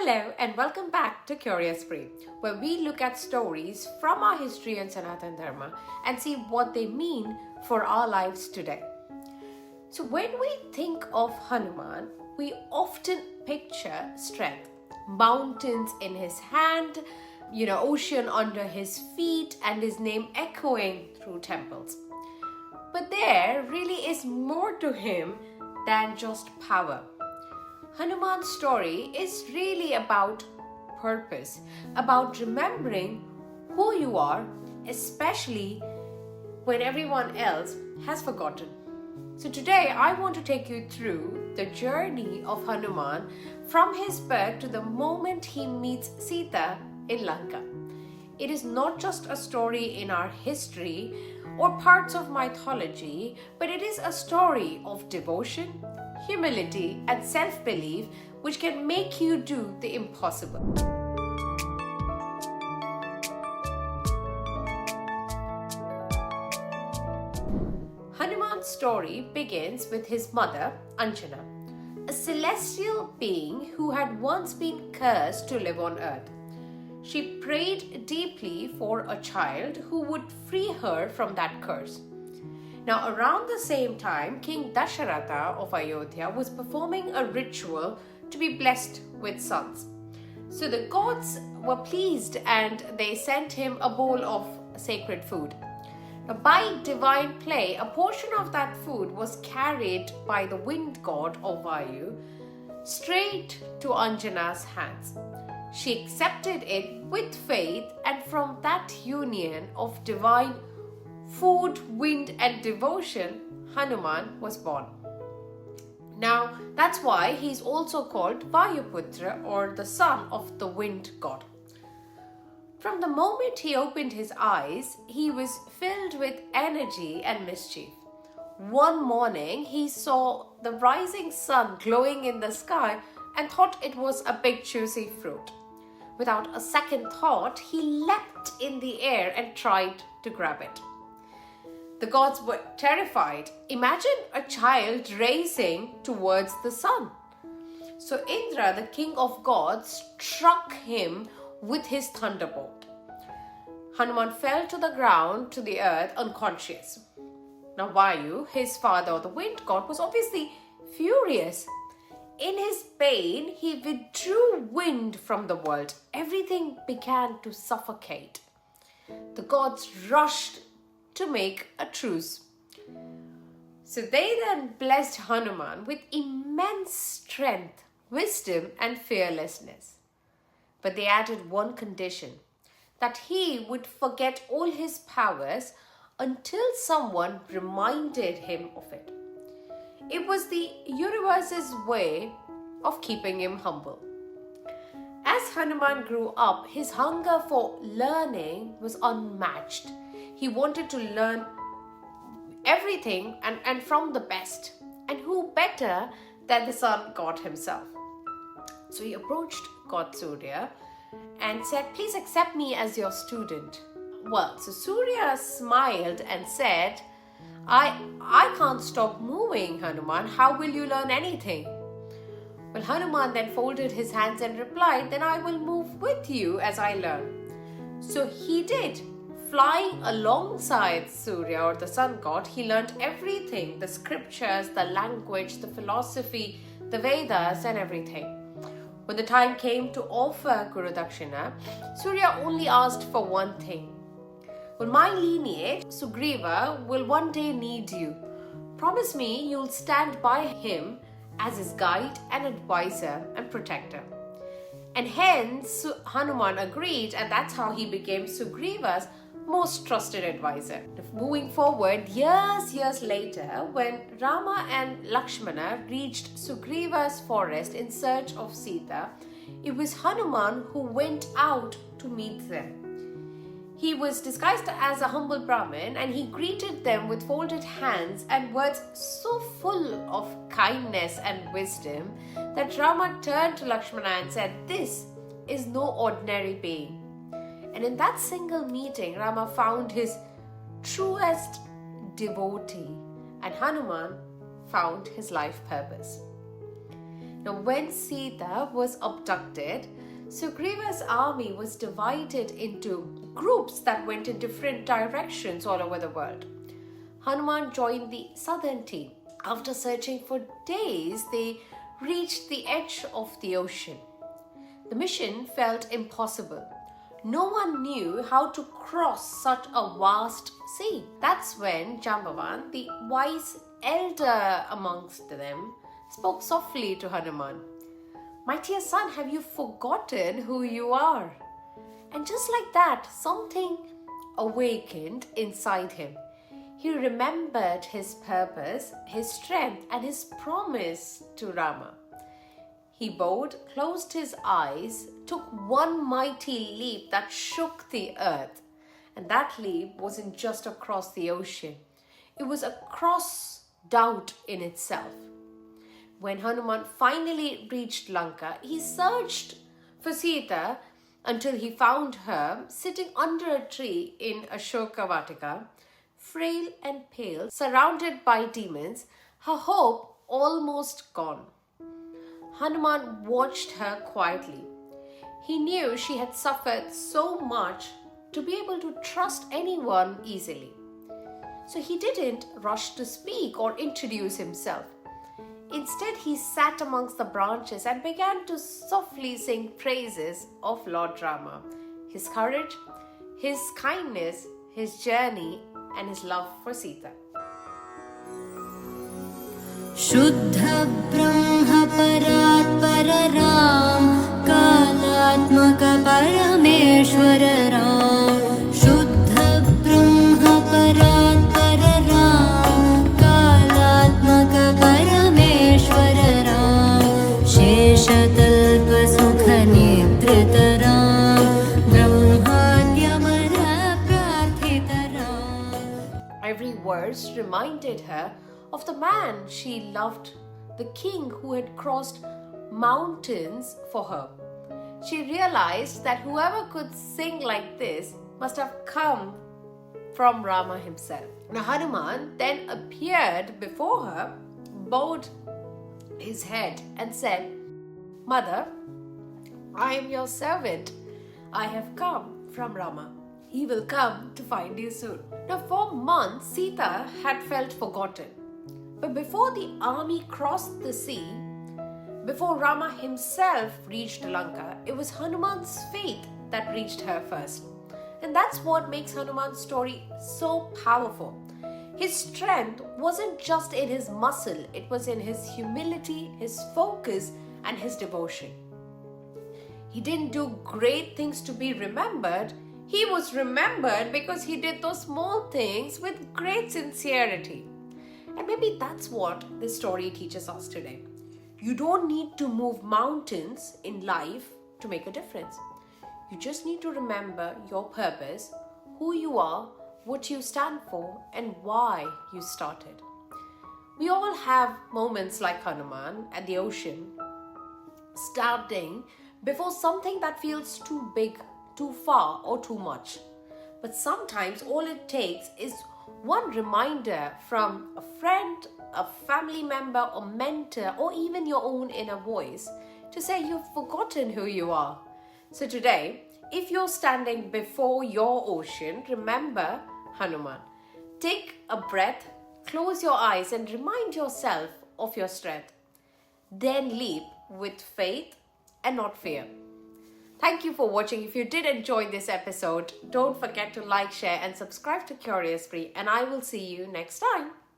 Hello and welcome back to Curious Pri, where we look at stories from our history and Sanatan Dharma and see what they mean for our lives today. So when we think of Hanuman, we often picture strength, mountains in his hand, ocean under his feet, and his name echoing through temples. But there really is more to him than just power. Hanuman's story is really about purpose, about remembering who you are, especially when everyone else has forgotten. So today I want to take you through the journey of Hanuman from his birth to the moment he meets Sita in Lanka. It is not just a story in our history or parts of mythology, but it is a story of devotion, humility, and self-belief which can make you do the impossible. Hanuman's story begins with his mother, Anjana, a celestial being who had once been cursed to live on earth. She prayed deeply for a child who would free her from that curse. Now, around the same time, King Dasharatha of Ayodhya was performing a ritual to be blessed with sons. So the gods were pleased and they sent him a bowl of sacred food. Now, by divine play, a portion of that food was carried by the wind god of Vayu straight to Anjana's hands. She accepted it with faith, and from that union of divine food, wind, and devotion, Hanuman was born. Now, that's why he's also called Vayuputra, or the son of the wind god. From the moment he opened his eyes, he was filled with energy and mischief. One morning, he saw the rising sun glowing in the sky and thought it was a big juicy fruit. Without a second thought, he leapt in the air and tried to grab it. The gods were terrified. Imagine a child racing towards the sun. So Indra, the king of gods, struck him with his thunderbolt. Hanuman fell to the ground, to the earth, unconscious. Now Vayu, his father, the wind god, was obviously furious. In his pain, he withdrew wind from the world. Everything began to suffocate. The gods rushed to make a truce. So they then blessed Hanuman with immense strength, wisdom, and fearlessness. But they added one condition, that he would forget all his powers until someone reminded him of it. It was the universe's way of keeping him humble. As Hanuman grew up, his hunger for learning was unmatched. He wanted to learn everything and from the best. And who better than the sun god himself? So he approached God Surya and said, "Please accept me as your student." Well, so Surya smiled and said, I can't stop moving, Hanuman. How will you learn anything? Well, Hanuman then folded his hands and replied, "Then I will move with you as I learn." So he did. Flying alongside Surya, or the sun god, he learned everything, the scriptures, the language, the philosophy, the Vedas, and everything. When the time came to offer Guru Dakshina, Surya only asked for one thing. "Well, my lineage, Sugriva, will one day need you. Promise me you'll stand by him as his guide and advisor and protector." And hence Hanuman agreed, and that's how he became Sugriva's most trusted advisor. Moving forward, years later, when Rama and Lakshmana reached Sugriva's forest in search of Sita, it was Hanuman who went out to meet them. He was disguised as a humble Brahmin, and he greeted them with folded hands and words so full of kindness and wisdom that Rama turned to Lakshmana and said, "This is no ordinary being." And in that single meeting, Rama found his truest devotee, and Hanuman found his life purpose. Now, when Sita was abducted, Sugriva's army was divided into groups that went in different directions all over the world. Hanuman joined the southern team. After searching for days, they reached the edge of the ocean. The mission felt impossible. No one knew how to cross such a vast sea. That's when Jambavan, the wise elder amongst them, spoke softly to Hanuman. "My dear son, have you forgotten who you are?" And just like that, something awakened inside him. He remembered his purpose, his strength, and his promise to Rama. He bowed, closed his eyes, took one mighty leap that shook the earth. And that leap wasn't just across the ocean. It was across doubt in itself. When Hanuman finally reached Lanka, he searched for Sita until he found her sitting under a tree in Ashoka Vatika, frail and pale, surrounded by demons, her hope almost gone. Hanuman watched her quietly. He knew she had suffered so much to be able to trust anyone easily. So he didn't rush to speak or introduce himself. Instead, he sat amongst the branches and began to softly sing praises of Lord Rama, his courage, his kindness, his journey, and his love for Sita. Shuddha Brahma Parat Pararam Kalatmaka Parameshwara Ram Shuddha Brahma Parat Pararam Kalatmaka Parameshwara Ram Sheshatalpa Sukha Nidrita Ram Brahmadyamara Prarthita Ram. Every verse reminded her of the man she loved, the king who had crossed mountains for her. She realized that whoever could sing like this must have come from Rama himself. Now Hanuman then appeared before her, bowed his head and said, "Mother, I am your servant. I have come from Rama. He will come to find you soon." Now for months, Sita had felt forgotten. But before the army crossed the sea, before Rama himself reached Lanka, it was Hanuman's faith that reached her first. And that's what makes Hanuman's story so powerful. His strength wasn't just in his muscle, it was in his humility, his focus, and his devotion. He didn't do great things to be remembered. He was remembered because he did those small things with great sincerity. And maybe that's what this story teaches us today. You don't need to move mountains in life to make a difference. You just need to remember your purpose, who you are, what you stand for, and why you started. We all have moments like Hanuman at the ocean, starting before something that feels too big, too far, or too much. But sometimes all it takes is one reminder from a friend, a family member, or mentor, or even your own inner voice to say you've forgotten who you are. So today, if you're standing before your ocean, remember Hanuman. Take a breath, close your eyes, and remind yourself of your strength. Then leap with faith and not fear. Thank you for watching. If you did enjoy this episode, don't forget to like, share, and subscribe to Curious Pri, and I will see you next time.